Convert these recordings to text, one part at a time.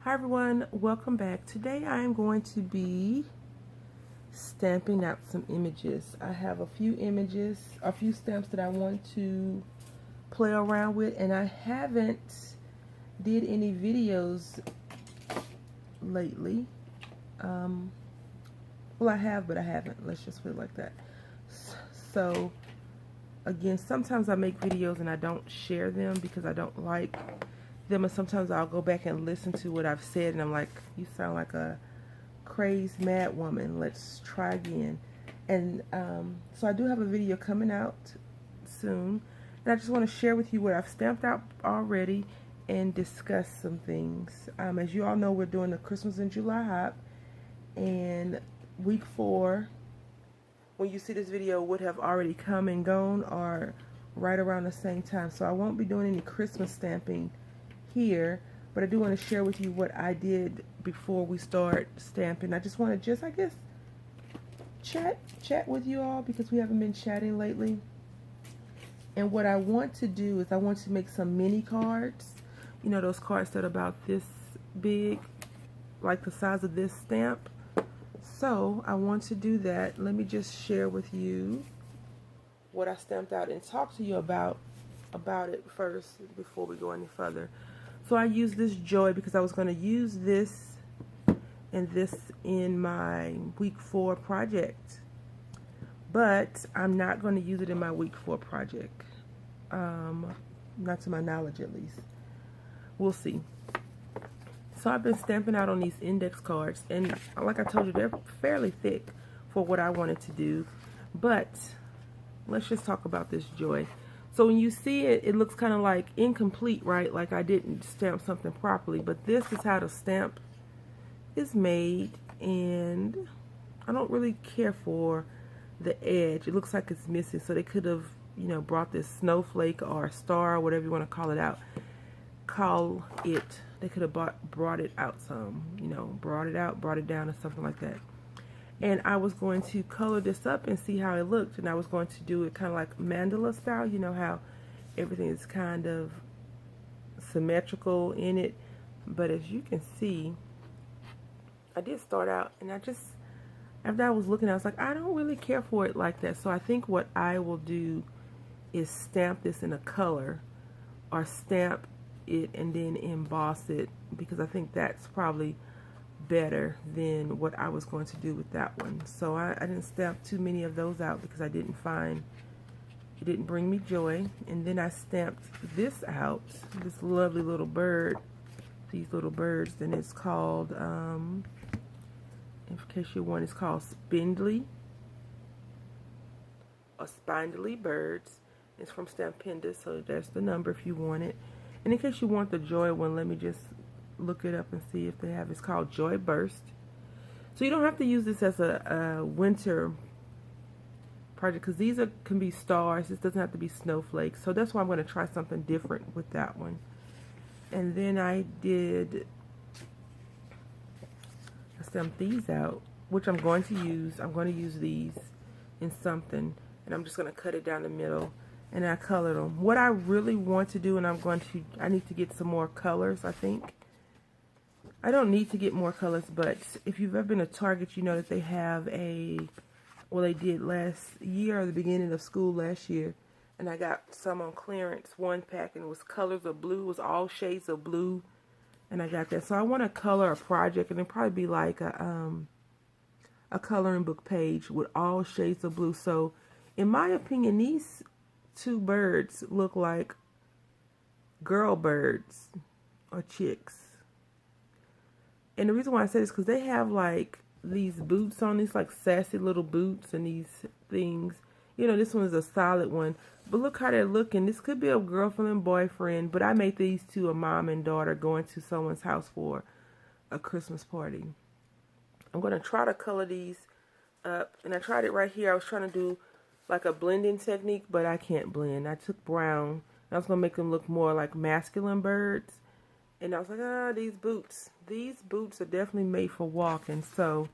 Hi everyone, welcome back. Today I am going to be stamping out some images. I have a few images, a few stamps that I want to play around with, and I haven't did any videos lately. Well, I have, but I haven't. Let's just put it like that. So again, sometimes I make videos and I don't share them because I don't like them, and sometimes I'll go back and listen to what I've said and I'm like, you sound like a crazed mad woman, let's try again. And so I do have a video coming out soon, and I just want to share with you what I've stamped out already and discuss some things. As you all know, we're doing the Christmas in July hop, and week 4, when you see this video, would have already come and gone or right around the same time. So I won't be doing any Christmas stamping here, but I do want to share with you what I did before we start stamping. I just want to I guess chat with you all because we haven't been chatting lately. And what I want to do is I want to make some mini cards. You know, those cards that are about this big, like the size of this stamp. So I want to do that. Let me just share with you what I stamped out and talk to you about it first before we go any further. So I used this Joy because I was going to use this and this in my week 4 project, but I'm not going to use it in my week 4 project, not to my knowledge at least. We'll see. So I've been stamping out on these index cards, and like I told you, they're fairly thick for what I wanted to do, but let's just talk about this Joy. So when you see it, it looks kind of like incomplete, right? Like I didn't stamp something properly. But this is how the stamp is made, and I don't really care for the edge. It looks like it's missing. So they could have, you know, brought this snowflake or star, or whatever you want to call it out. They could have brought it out some, you know, brought it out, brought it down, or something like that. And I was going to color this up and see how it looked. And I was going to do it kind of like mandala style. You know how everything is kind of symmetrical in it. But as you can see, I did start out, and after I was looking, I was like, I don't really care for it like that. So I think what I will do is stamp this in a color, or stamp it and then emboss it, because I think that's probably better than what I was going to do with that one. So I didn't stamp too many of those out because I didn't find, it didn't bring me joy. And then I stamped this out, this lovely little bird, these little birds, and it's called, in case you're wondering, it's called Spindly, or Spindly Birds. It's from Stampinda, so there's the number if you want it. And in case you want the Joy one, let me just look it up and see if they have. It's called Joy Burst. So you don't have to use this as a winter project, because these can be stars. This doesn't have to be snowflakes. So that's why I'm going to try something different with that one. And then I stamped these out, which I'm going to use. I'm going to use these in something, and I'm just going to cut it down the middle. And I colored them. What I really want to do, and I need to get some more colors, I think. I don't need to get more colors, but if you've ever been to Target, you know that they have well, they did last year, or the beginning of school last year, and I got some on clearance, one pack, and it was colors of blue, it was all shades of blue, and I got that. So I want to color a project, and it'd probably be like a coloring book page with all shades of blue. So in my opinion, these 2 birds look like girl birds or chicks. And the reason why I say this is because they have like these boots on, these like sassy little boots and these things. You know, this one is a solid one, but look how they're looking. This could be a girlfriend and boyfriend, but I made these 2 a mom and daughter going to someone's house for a Christmas party. I'm going to try to color these up, and I tried it right here. I was trying to do like a blending technique, but I can't blend. I took brown, and I was going to make them look more like masculine birds. And I was like, these boots are definitely made for walking. So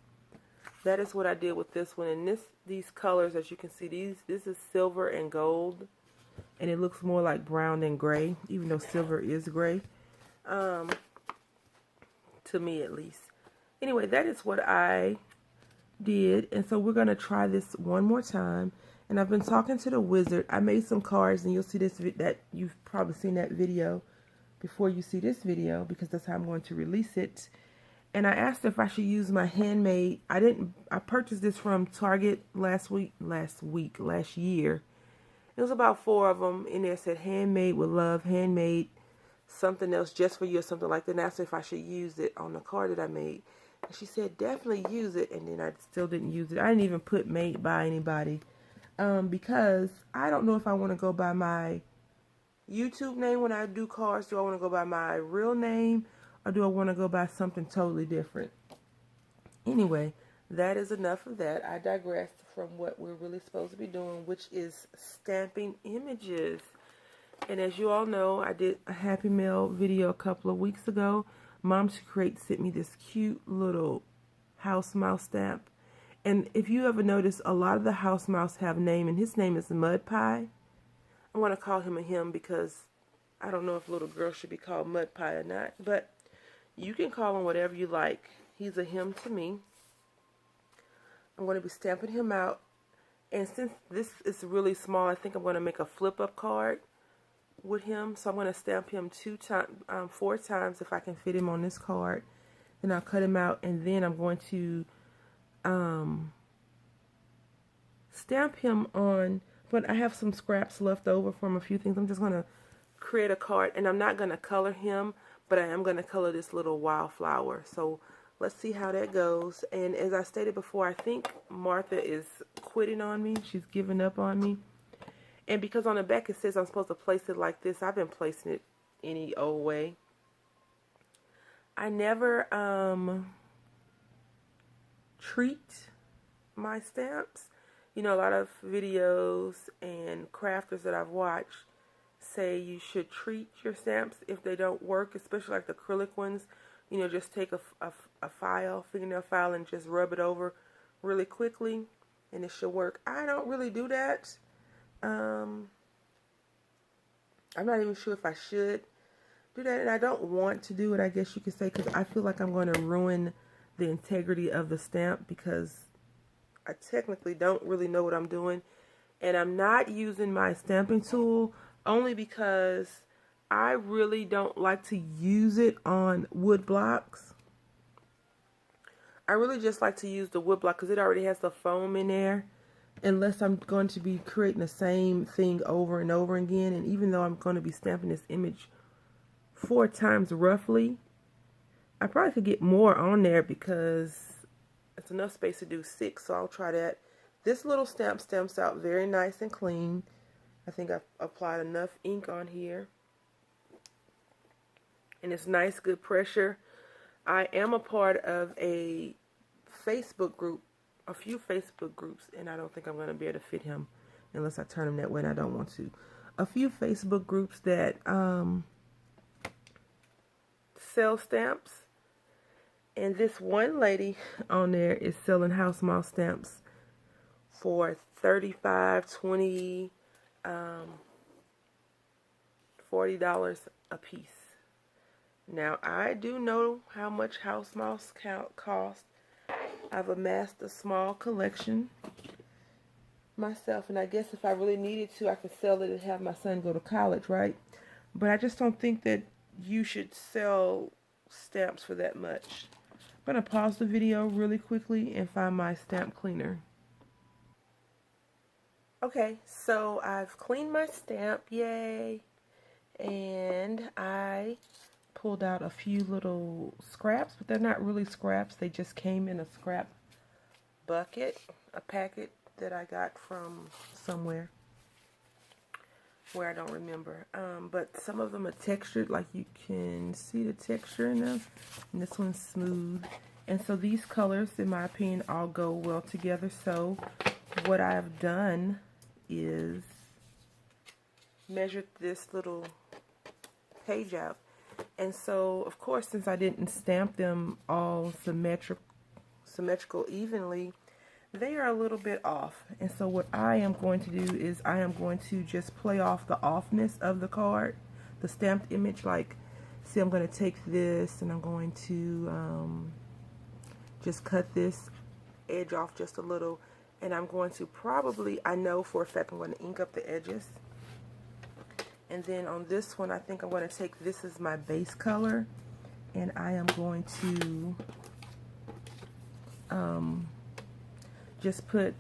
that is what I did with this one. And these colors, as you can see, this is silver and gold, and it looks more like brown than gray, even though silver is gray. to me at least. Anyway, that is what I did, and so we're going to try this one more time. And I've been talking to the wizard. I made some cards, and you'll see this, that you've probably seen that video before you see this video, because that's how I'm going to release it. And I asked if I should use my handmade. I purchased this from Target last year. It was about 4 of them in there. It said handmade with love, handmade something else just for you, or something like that. And I asked her if I should use it on the card that I made. And she said definitely use it. And then I still didn't use it. I didn't even put made by anybody. Because I don't know if I want to go by my YouTube name when I do cards. Do I want to go by my real name, or do I want to go by something totally different? Anyway, that is enough of that. I digressed from what we're really supposed to be doing, which is stamping images. And as you all know, I did a Happy Mail video a couple of weeks ago. Mom2create sent me this cute little house mouse stamp. And if you ever notice, a lot of the house mouse have a name, and his name is Mud Pie. I want to call him a him because I don't know if little girls should be called Mud Pie or not. But you can call him whatever you like. He's a him to me. I'm going to be stamping him out. And since this is really small, I think I'm going to make a flip-up card with him. So I'm going to stamp him 4 times if I can fit him on this card. Then I'll cut him out, and then I'm going to stamp him on, but I have some scraps left over from a few things. I'm just going to create a card, and I'm not going to color him, but I am going to color this little wildflower. So let's see how that goes. And as I stated before, I think Martha is quitting on me. She's giving up on me. And because on the back it says I'm supposed to place it like this, I've been placing it any old way. I never treat my stamps. You know, a lot of videos and crafters that I've watched say you should treat your stamps if they don't work, especially like the acrylic ones. You know, just take a fingernail file, and just rub it over really quickly, and it should work. I don't really do that. I'm not even sure if I should do that, and I don't want to do it, I guess you could say, because I feel like I'm going to ruin the integrity of the stamp, because I technically don't really know what I'm doing. And I'm not using my stamping tool only because I really don't like to use it on wood blocks. I really just like to use the wood block because it already has the foam in there, unless I'm going to be creating the same thing over and over again. And even though I'm going to be stamping this image 4 times roughly, I probably could get more on there because it's enough space to do 6, so I'll try that. This little stamp stamps out very nice and clean. I think I've applied enough ink on here. And it's nice, good pressure. I am a part of a Facebook group, a few Facebook groups, and I don't think I'm going to be able to fit him unless I turn him that way, and I don't want to. A few Facebook groups that sell stamps. And this one lady on there is selling house mouse stamps for $35, $20, $40 a piece. Now, I do know how much house mouse cost. I've amassed a small collection myself, and I guess if I really needed to, I could sell it and have my son go to college, right? But I just don't think that you should sell stamps for that much. I'm going to pause the video really quickly and find my stamp cleaner. Okay, so I've cleaned my stamp, yay, and I pulled out a few little scraps, but they're not really scraps. They just came in a scrap bucket, a packet that I got from somewhere where I don't remember. But some of them are textured, like you can see the texture in them, and this one's smooth. And so these colors, in my opinion, all go well together. So what I've done is measured this little page out. And so, of course, since I didn't stamp them all symmetrical evenly, they are a little bit off. And so what I am going to do is I am going to just play off the offness of the card, the stamped image. Like, see I'm going to take this and I'm going to just cut this edge off just a little, and I'm going to probably, I know for a fact I'm going to ink up the edges. And then on this one, I think I'm going to take this as my base color, and I am going to just put,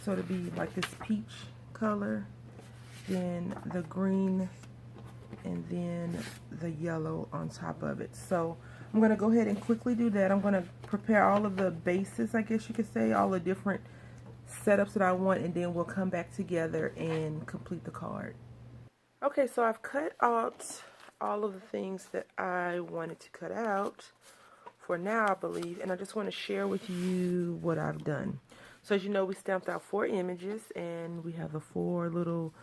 so to be like this peach color, then the green, and then the yellow on top of it. So I'm going to go ahead and quickly do that. I'm going to prepare all of the bases, I guess you could say, all the different setups that I want, and then we'll come back together and complete the card. Okay, so I've cut out all of the things that I wanted to cut out for now, I believe, and I just want to share with you what I've done. So as you know, we stamped out 4 images, and we have the 4 little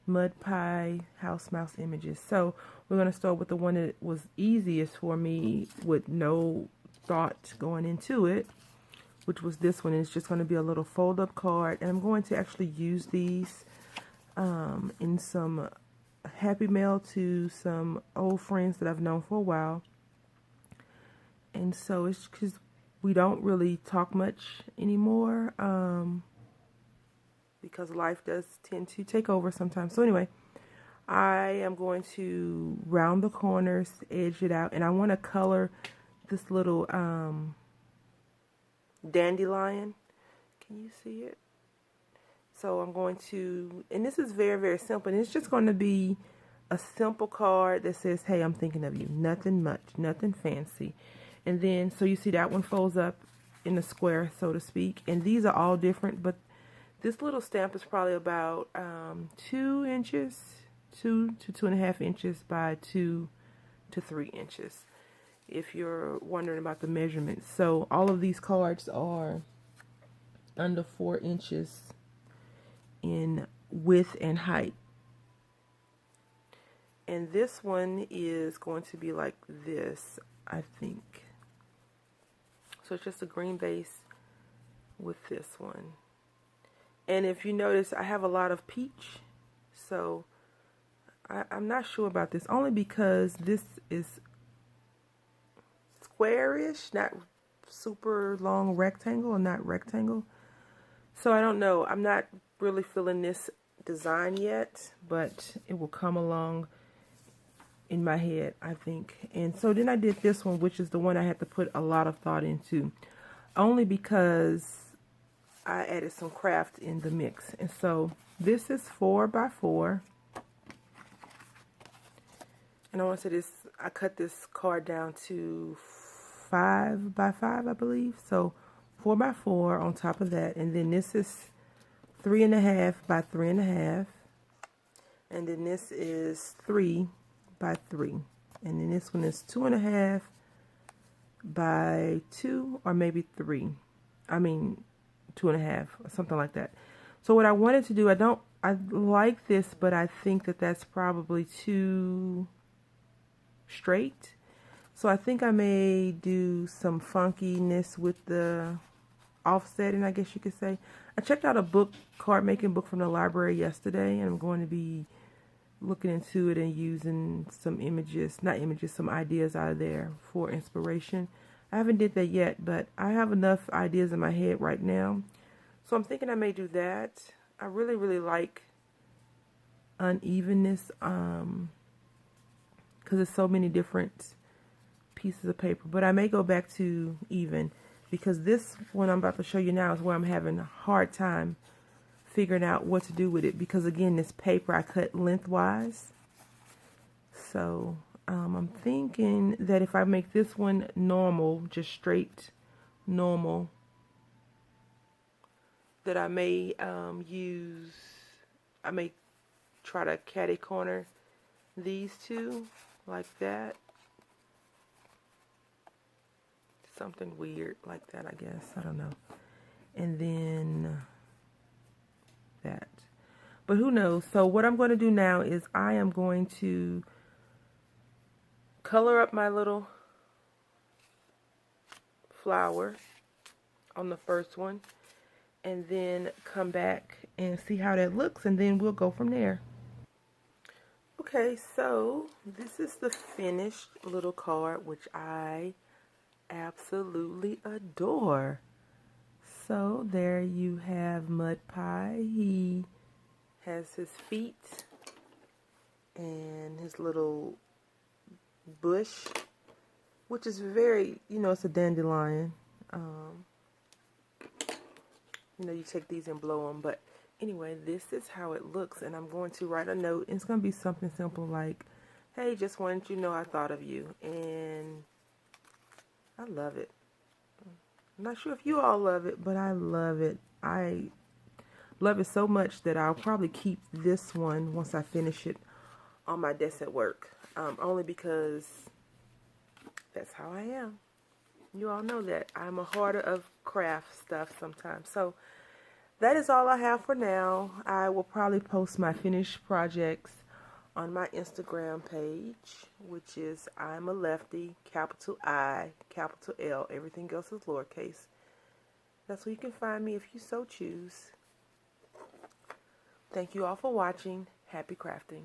mud pie house mouse images. So we're going to start with the one that was easiest for me with no thought going into it, which was this one. And it's just going to be a little fold-up card, and I'm going to actually use these in some happy mail to some old friends that I've known for a while. And so it's because we don't really talk much anymore, because life does tend to take over sometimes. So anyway, I am going to round the corners, edge it out, and I want to color this little dandelion. Can you see it? So I'm going to, and this is very, very simple, and it's just going to be a simple card that says, hey, I'm thinking of you. Nothing much, nothing fancy. And then, so you see that one folds up in a square, so to speak, and these are all different, but this little stamp is probably about 2 inches, 2 to 2.5 inches by 2 to 3 inches, if you're wondering about the measurements. So all of these cards are under 4 inches in width and height. And this one is going to be like this, I think. So it's just a green base with this one. And if you notice, I have a lot of peach, so I'm not sure about this, only because this is squarish, not super long rectangle, or not rectangle. So I don't know. I'm not really feeling this design yet, but it will come along in my head, I think. And so then I did this one, which is the one I had to put a lot of thought into, only because I added some craft in the mix. And so this is 4 by 4. And I want to say this, I cut this card down to 5 by 5, I believe. So 4 by 4 on top of that. And then this is 3.5 by 3.5. And then this is 3 by 3. And then this one is 2.5 by 2, or maybe 3. I mean 2.5, or something like that. So what I wanted to do, I like this, but I think that that's probably too straight. So I think I may do some funkiness with the offsetting, I guess you could say. I checked out a book, card making book from the library yesterday, and I'm going to be looking into it and using some images, not images, some ideas out of there for inspiration. I haven't did that yet, but I have enough ideas in my head right now. So I'm thinking I may do that. I really, really like unevenness, because there's so many different pieces of paper. But I may go back to even, because this one I'm about to show you now is where I'm having a hard time figuring out what to do with it, because again, this paper I cut lengthwise. So I'm thinking that if I make this one normal, just straight normal, that I may I may try to catty corner these two like that. Something weird like that, I guess. I don't know. And then that. But who knows? So what I'm going to do now is I am going to color up my little flower on the first one, and then come back and see how that looks, and then we'll go from there. Okay, so this is the finished little card, which I absolutely adore. So there you have Mud Pie. He has his feet and his little bush, which is very, it's a dandelion. You take these and blow them, but anyway, this is how it looks, and I'm going to write a note. It's going to be something simple like, hey, just wanted you to know I thought of you, and I love it. I'm not sure if you all love it, but I love it. I love it so much that I'll probably keep this one once I finish it on my desk at work, only because that's how I am. You all know that I'm a hoarder of craft stuff sometimes. So that is all I have for now. I will probably post my finished projects on my Instagram page, which is I'm a Lefty, capital I, capital L. Everything else is lowercase. That's where you can find me if you so choose. Thank you all for watching. Happy crafting.